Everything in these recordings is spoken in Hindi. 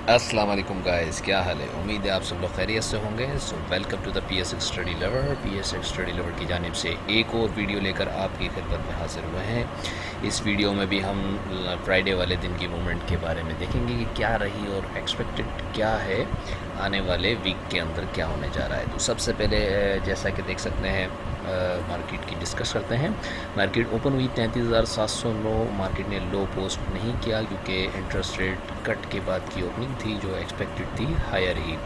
अस्सलाम वालेकुम गाइस, क्या हाल है। उम्मीद है आप सब लोग खैरियत से होंगे। So welcome to the PSX study lover. PSX study lover की जानिब से एक और वीडियो लेकर आपकी खिदमत में हाजिर हुए हैं। इस वीडियो में भी हम फ्राइडे वाले दिन की मूवमेंट के बारे में देखेंगे कि क्या रही और एक्सपेक्टेड क्या है, आने वाले वीक के अंदर क्या होने जा रहा है। तो सबसे पहले जैसा कि देख सकते हैं, मार्केट की डिस्कस करते हैं। मार्केट ओपन हुई 33,709। मार्केट ने लो पोस्ट नहीं किया क्योंकि इंटरेस्ट रेट कट के बाद की ओपनिंग थी जो एक्सपेक्टेड थी, हायर ही।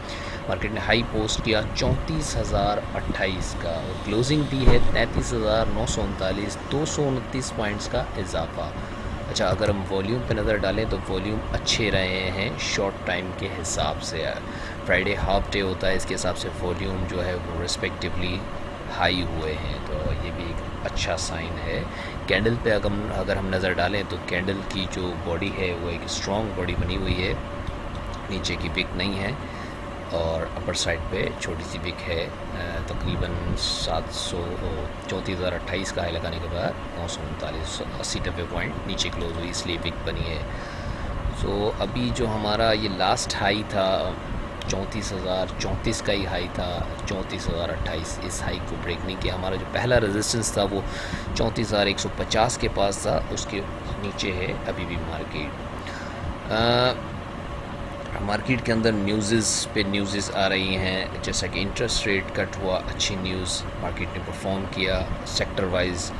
मार्केट ने हाई पोस्ट किया 34,028 का और क्लोजिंग दी है 33,939, 229 पॉइंट्स का इजाफा। अच्छा, अगर हम वॉल्यूम पे नज़र डालें तो वॉल्यूम अच्छे रहे हैं शॉर्ट टाइम के हिसाब से। फ्राइडे हाफ डे होता है, इसके हिसाब से वॉल्यूम जो है वो रिस्पेक्टिवली हाई हुए हैं, तो ये भी एक अच्छा साइन है। कैंडल पे अगर हम नज़र डालें तो कैंडल की जो बॉडी है वो एक स्ट्रॉन्ग बॉडी बनी हुई है, नीचे की विक नहीं है और अपर साइड पे छोटी सी विक है। तकरीबन 34,028 का हाई लगाने के बाद 939, 80 पॉइंट नीचे क्लोज हुई, इसलिए विक बनी है। सो अभी जो हमारा ये लास्ट हाई था 34,034 का ही हाई था, 34,028। इस हाई को ब्रेक नहीं किया। हमारा जो पहला रेजिस्टेंस था वो 34,150 के पास था, उसके नीचे है अभी भी मार्केट के अंदर न्यूज़ आ रही हैं, जैसा कि इंटरेस्ट रेट कट हुआ, अच्छी न्यूज़। मार्केट ने परफॉर्म किया सेक्टर वाइज।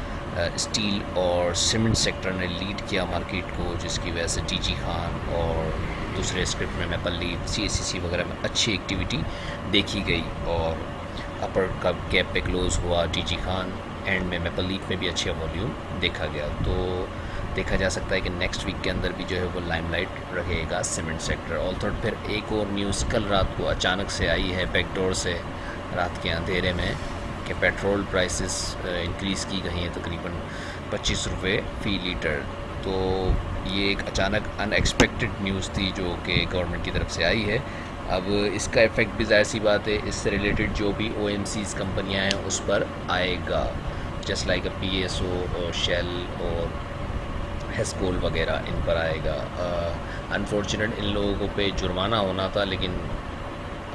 स्टील और सीमेंट सेक्टर ने लीड किया मार्केट को, जिसकी वजह से DG खान और दूसरे स्क्रिप्ट में मैपल लीफ, CACC वगैरह में अच्छी एक्टिविटी देखी गई और अपर का गैप पे क्लोज हुआ DG खान। एंड में मैपल लीफ में भी अच्छे वॉल्यूम देखा गया। तो देखा जा सकता है कि नेक्स्ट वीक के अंदर भी जो है वो लाइमलाइट रहेगा सीमेंट सेक्टर। ऑल्थो फिर एक और न्यूज़ कल रात को अचानक से आई है बैकडोर से, रात के अंधेरे में, कि पेट्रोल प्राइसेस इंक्रीज़ की गई हैं तकरीबन 25 रुपये फ़ी लीटर। तो ये एक अचानक अनएक्सपेक्टेड न्यूज़ थी जो कि गवर्नमेंट की तरफ से आई है। अब इसका इफ़ेक्ट भी ज़ाहिर सी बात है इससे रिलेटेड जो भी OMCs कंपनियां हैं उस पर आएगा, जस्ट लाइक PSO और शेल और हेस्कोल वगैरह, इन पर आएगा। अनफॉर्चुनेट इन लोगों पे जुर्माना होना था, लेकिन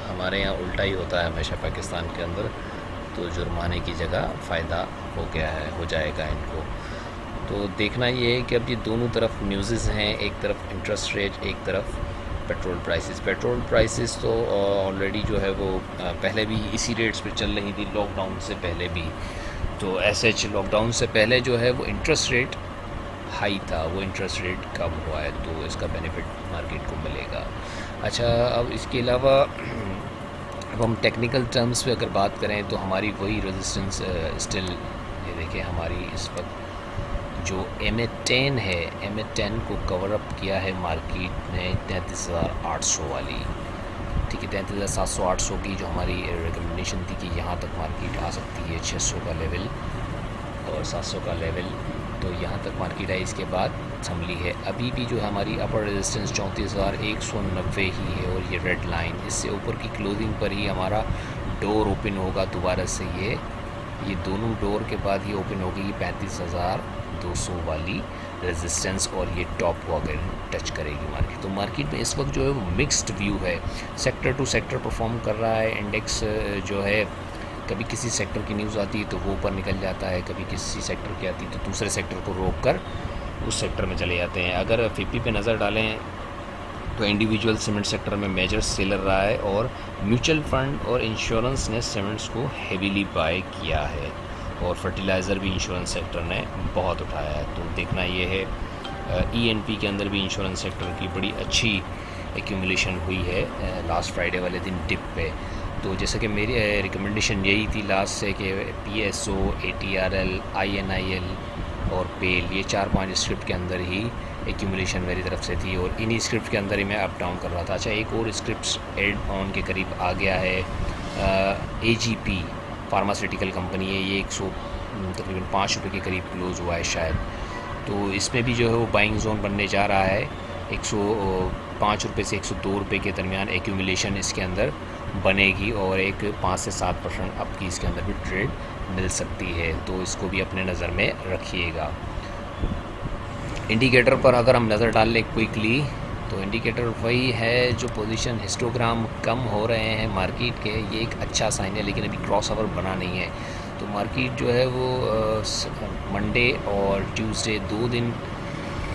हमारे यहाँ उल्टा ही होता है हमेशा पाकिस्तान के अंदर। तो जुर्माने की जगह फ़ायदा हो गया है, हो जाएगा इनको। तो देखना ये है कि अब ये दोनों तरफ न्यूज़ हैं, एक तरफ इंटरेस्ट रेट, एक तरफ पेट्रोल प्राइसेस तो ऑलरेडी जो है वो पहले भी इसी रेट्स पे चल रही थी, लॉकडाउन से पहले भी। तो ऐसे लॉकडाउन से पहले जो है वो इंटरेस्ट रेट हाई था, वो इंटरेस्ट रेट कम हुआ है, तो इसका बेनिफिट मार्केट को मिलेगा। अच्छा, अब इसके अलावा अब हम टेक्निकल टर्म्स पे अगर बात करें तो हमारी वही रेजिस्टेंस स्टिल, ये देखिए हमारी इस वक्त जो MA10 है, MA10 को कवर अप किया है मार्केट ने 33,800 वाली। ठीक है, 33,700-800 की जो हमारी रिकमेंडेशन थी कि यहाँ तक मार्केट आ सकती है, 600 का लेवल और 700 का लेवल, तो यहाँ तक मार्केट आई। इसके बाद संभली है। अभी भी जो हमारी अपर रेजिस्टेंस 34,190 ही है और ये रेड लाइन, इससे ऊपर की क्लोजिंग पर ही हमारा डोर ओपन होगा दोबारा से। ये दोनों डोर के बाद ये ओपन होगी 35,200 वाली रेजिस्टेंस और ये टॉप को अगर टच करेगी मार्केट। तो मार्केट में इस वक्त जो है वो मिक्स्ड व्यू है, सेक्टर टू सेक्टर परफॉर्म कर रहा है। इंडेक्स जो है कभी किसी सेक्टर की न्यूज़ आती है तो वो ऊपर निकल जाता है, कभी किसी सेक्टर की आती है तो दूसरे सेक्टर को रोक कर उस सेक्टर में चले जाते हैं। अगर 50 पे नज़र डालें तो इंडिविजुअल सीमेंट सेक्टर में मेजर सेलर रहा है और म्यूचुअल फंड और इंश्योरेंस ने सीमेंट्स को हेवीली बाय किया है और फर्टिलाइज़र भी इंश्योरेंस सेक्टर ने बहुत उठाया है। तो देखना ये है, ENP के अंदर भी इंश्योरेंस सेक्टर की बड़ी अच्छी एक्यूमुलेशन हुई है लास्ट फ्राइडे वाले दिन डिप पे। तो जैसे कि मेरी रिकमेंडेशन यही थी लास्ट से कि PSO, ATRL, INIL और पेल, ये 4-5 स्क्रिप्ट के अंदर ही एक्यूमुलेशन मेरी तरफ से थी और इन्हीं स्क्रिप्ट के अंदर ही मैं अप डाउन कर रहा था। अच्छा, एक और स्क्रिप्ट एड ऑन के करीब आ गया है, AGP फार्मास्यूटिकल कंपनी है, ये 100 तकरीबन 5 रुपये के करीब क्लोज़ हुआ है शायद। तो इसमें भी जो है वो बाइंग जोन बनने जा रहा है। 105 रुपये से 102 रुपये के दरमियान एक्यूमुलेशन इसके अंदर बनेगी और एक 5 से 7% अप की इसके अंदर भी ट्रेड मिल सकती है, तो इसको भी अपने नज़र में रखिएगा। इंडिकेटर पर अगर हम नज़र डाल लें क्विकली तो इंडिकेटर वही है जो पोजीशन हिस्टोग्राम कम हो रहे हैं मार्केट के, ये एक अच्छा साइन है, लेकिन अभी क्रॉस ओवर बना नहीं है। तो मार्केट जो है वो मंडे और ट्यूसडे 2 दिन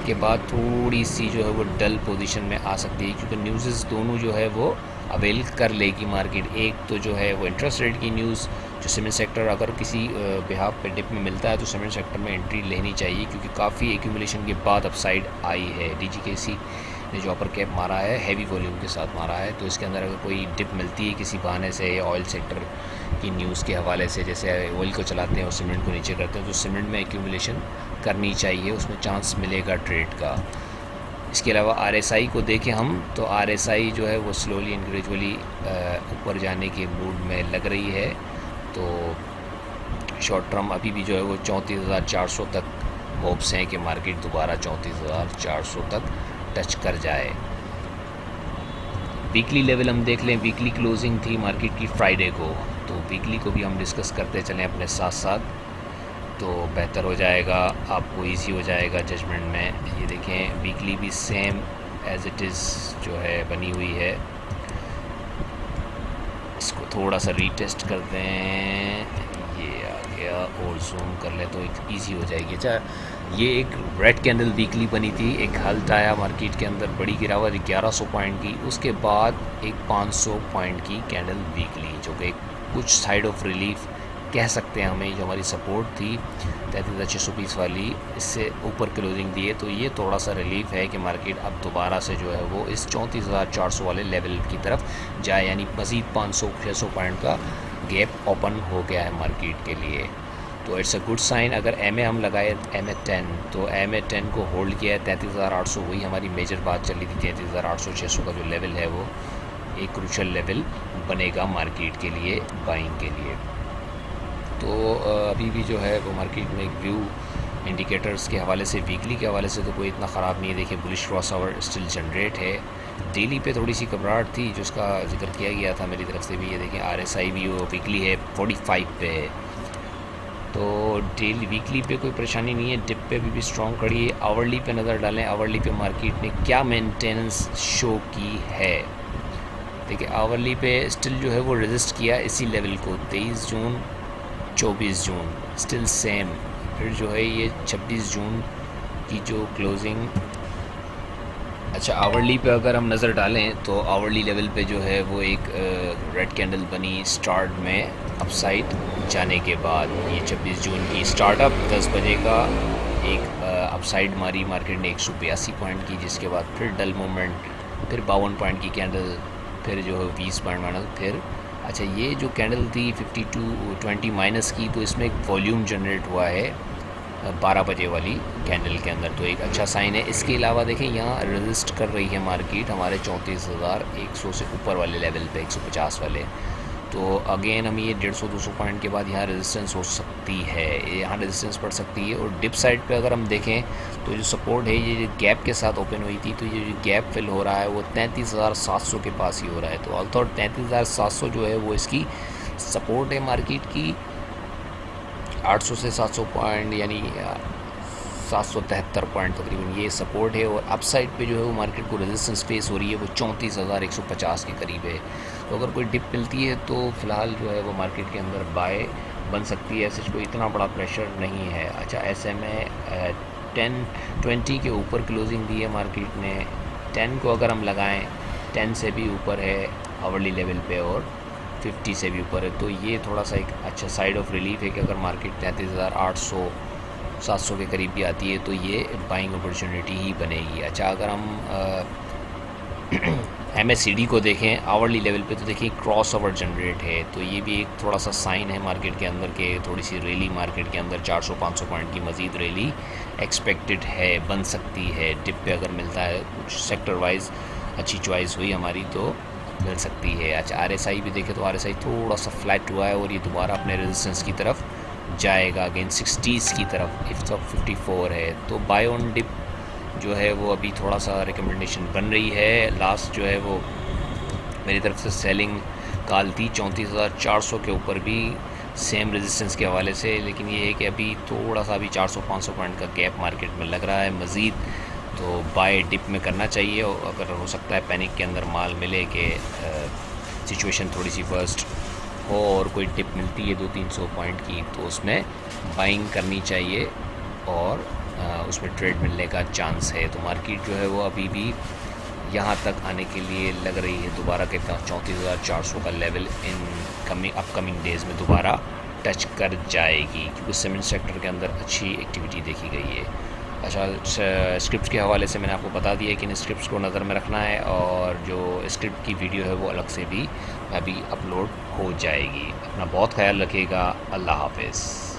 के बाद थोड़ी सी जो है वो डल पोजीशन में आ सकती है, क्योंकि न्यूज़ दोनों जो है वो अवेल कर लेगी मार्केट। एक तो जो है वो इंटरेस्ट रेट की न्यूज़, जो सीमेंट सेक्टर अगर किसी बिहाफ पे डिप में मिलता है तो सीमेंट सेक्टर में एंट्री लेनी चाहिए, क्योंकि काफ़ी एक्यूमुलेशन के बाद अपसाइड आई है। डीजीकेसी ने जो अपर कैप मारा है हैवी वॉल्यूम के साथ मारा है, तो इसके अंदर अगर कोई डिप मिलती है किसी बहाने से या ऑयल सेक्टर की न्यूज़ के हवाले से, जैसे ऑयल को चलाते हैं और सीमेंट को नीचे करते हैं, तो सीमेंट में एक्यूमुलेशन करनी चाहिए, उसमें चांस मिलेगा ट्रेड का। इसके अलावा आरएसआई को देखें हम, तो आरएसआई जो है वो स्लोली एंड ग्रेजुअली ऊपर जाने के मूड में लग रही है। तो शॉर्ट टर्म अभी भी जो है वो 34,400 तक होप्स हैं कि मार्केट दोबारा 34,400 तक टच कर जाए। वीकली लेवल हम देख लें, वीकली क्लोजिंग थी मार्केट की फ्राइडे को, तो वीकली को भी हम डिस्कस करते चलें अपने साथ साथ, तो बेहतर हो जाएगा, आपको इजी हो जाएगा जजमेंट में। ये देखें वीकली भी सेम एज इट इज़ जो है बनी हुई है। इसको थोड़ा सा रीटेस्ट कर दें, ये आ गया, और जूम कर ले तो ईजी हो जाएगी। अच्छा, ये एक रेड कैंडल वीकली बनी थी, एक हल्ट आया मार्केट के अंदर, बड़ी गिरावट 1100 पॉइंट की, उसके बाद एक 500 पॉइंट की कैंडल वीकली, जो कि कुछ साइड ऑफ रिलीफ कह सकते हैं हमें। जो हमारी सपोर्ट थी 33,620 वाली, इससे ऊपर क्लोजिंग दी है, तो ये थोड़ा सा रिलीफ है कि मार्केट अब दोबारा से जो है वो इस 34,400 वाले लेवल की तरफ जाए, यानी मज़ीद 500-600 पॉइंट का गैप ओपन हो गया है मार्केट के लिए। तो इट्स अ गुड साइन। अगर MA हम लगाए MA10, तो MA10 को होल्ड किया है 33,800, वही हमारी मेजर बात चल रही थी। 33,800-600 का जो लेवल है वो एक क्रूशल लेवल बनेगा मार्केट के लिए, बाइंग के लिए। तो अभी भी जो है वो मार्केट में एक व्यू इंडिकेटर्स के हवाले से, वीकली के हवाले से तो कोई इतना ख़राब नहीं है। देखिए bullish cross over still generate है। डेली पे थोड़ी सी घबराहट थी, जिसका जिक्र किया गया था मेरी तरफ से भी। ये देखें RSI भी वो वीकली है 45 पे है, तो डेली वीकली पे कोई परेशानी नहीं है। डिप पे भी स्ट्रॉन्ग खड़ी है। आवरली पे नज़र डालें, आवरली पे मार्केट ने क्या मेंटेनेंस शो की है। देखिए आवरली पे स्टिल जो है वो रेजिस्ट किया इसी लेवल को, 23 जून 24 जून स्टिल सेम। फिर जो है ये 26 जून की जो क्लोजिंग। अच्छा, आवरली पे अगर हम नज़र डालें तो आवरली लेवल पे जो है वो एक रेड कैंडल बनी स्टार्ट में अपसाइड जाने के बाद। ये 26 जून की स्टार्टअप 10 बजे का एक अपसाइड मारी मार्केट ने 182 पॉइंट की, जिसके बाद फिर डल मूवमेंट, फिर 52 पॉइंट की कैंडल, फिर जो है 20 पॉइंट माइनस, फिर अच्छा ये जो कैंडल थी 52-20 माइनस की, तो इसमें एक वॉल्यूम जनरेट हुआ है 12 बजे वाली कैंडल के अंदर, तो एक अच्छा साइन है। इसके अलावा देखें यहाँ रेजिस्ट कर रही है मार्केट हमारे 34,100 से ऊपर वाले लेवल पे, 150 वाले। तो अगेन हम ये 150-200 पॉइंट के बाद यहाँ रेजिस्टेंस हो सकती है, यहाँ रेजिस्टेंस पड़ सकती है। और डिप साइड पे अगर हम देखें तो जो सपोर्ट है ये गैप के साथ ओपन हुई थी, तो ये जो गैप फिल हो रहा है वो 33,700 के पास ही हो रहा है। तो ऑल्थो 33,700 जो है वो इसकी सपोर्ट है मार्केट की। 800 से 700 पॉइंट यानी 773 पॉइंट तकरीबन ये सपोर्ट है। और अपसाइड पे जो है वो मार्केट को रेजिस्टेंस फेस हो रही है, वो 34,150 के करीब है। तो अगर कोई डिप मिलती है तो फ़िलहाल जो है वो मार्केट के अंदर बाय बन सकती है, ऐसे कोई इतना बड़ा प्रेशर नहीं है। अच्छा, SMA 10-20 के ऊपर क्लोजिंग दी है मार्केट ने। 10 को अगर हम लगाएं, 10 से भी ऊपर है आवरली लेवल पे और 50 से भी ऊपर है, तो ये थोड़ा सा एक अच्छा साइड ऑफ रिलीफ है कि अगर मार्केट 33,800-700 के करीब भी आती है तो ये बाइंग अपॉर्चुनिटी ही बनेगी। अच्छा, अगर हम MACD को देखें आवरली लेवल पे, तो देखिए क्रॉस ओवर जनरेट है, तो ये भी एक थोड़ा सा साइन है मार्केट के अंदर के थोड़ी सी रैली मार्केट के अंदर 400-500 पॉइंट की मज़ीद रैली एक्सपेक्टेड है, बन सकती है। डिप पे अगर मिलता है कुछ सेक्टर वाइज अच्छी चॉइस हुई हमारी तो मिल सकती है। अच्छा, RSI भी देखें तो RSI थोड़ा सा फ्लैट हुआ है और ये दोबारा अपने रेजिस्टेंस की तरफ जाएगा, अगेन 60s की तरफ। इफ 54 है तो बाय ऑन डिप जो है वो अभी थोड़ा सा रिकमेंडेशन बन रही है। लास्ट जो है वो मेरी तरफ से सेलिंग कॉल थी 34,400 के ऊपर भी सेम रेजिस्टेंस के हवाले से, लेकिन ये है कि अभी थोड़ा सा अभी 400-500 पॉइंट का गैप मार्केट में लग रहा है मज़ीद, तो बाय डिप में करना चाहिए, और अगर हो सकता है पैनिक के अंदर माल मिले कि सिचुएशन थोड़ी सी वर्स्ट हो और कोई डिप मिलती है 200-300 पॉइंट की, तो उसमें बाइंग करनी चाहिए और उसमें ट्रेड मिलने का चांस है। तो मार्केट जो है वो अभी भी यहाँ तक आने के लिए लग रही है दोबारा कितना 34,400 का लेवल इन अपकमिंग डेज़ में दोबारा टच कर जाएगी, क्योंकि सीमेंट सेक्टर के अंदर अच्छी एक्टिविटी देखी गई है। अच्छा, स्क्रिप्ट के हवाले से मैंने आपको बता दिया कि इन स्क्रिप्ट्स को नज़र में रखना है, और जो स्क्रिप्ट की वीडियो है वो अलग से भी अभी अपलोड हो जाएगी। अपना बहुत ख्याल रखिएगा। अल्लाह हाफ़िज़।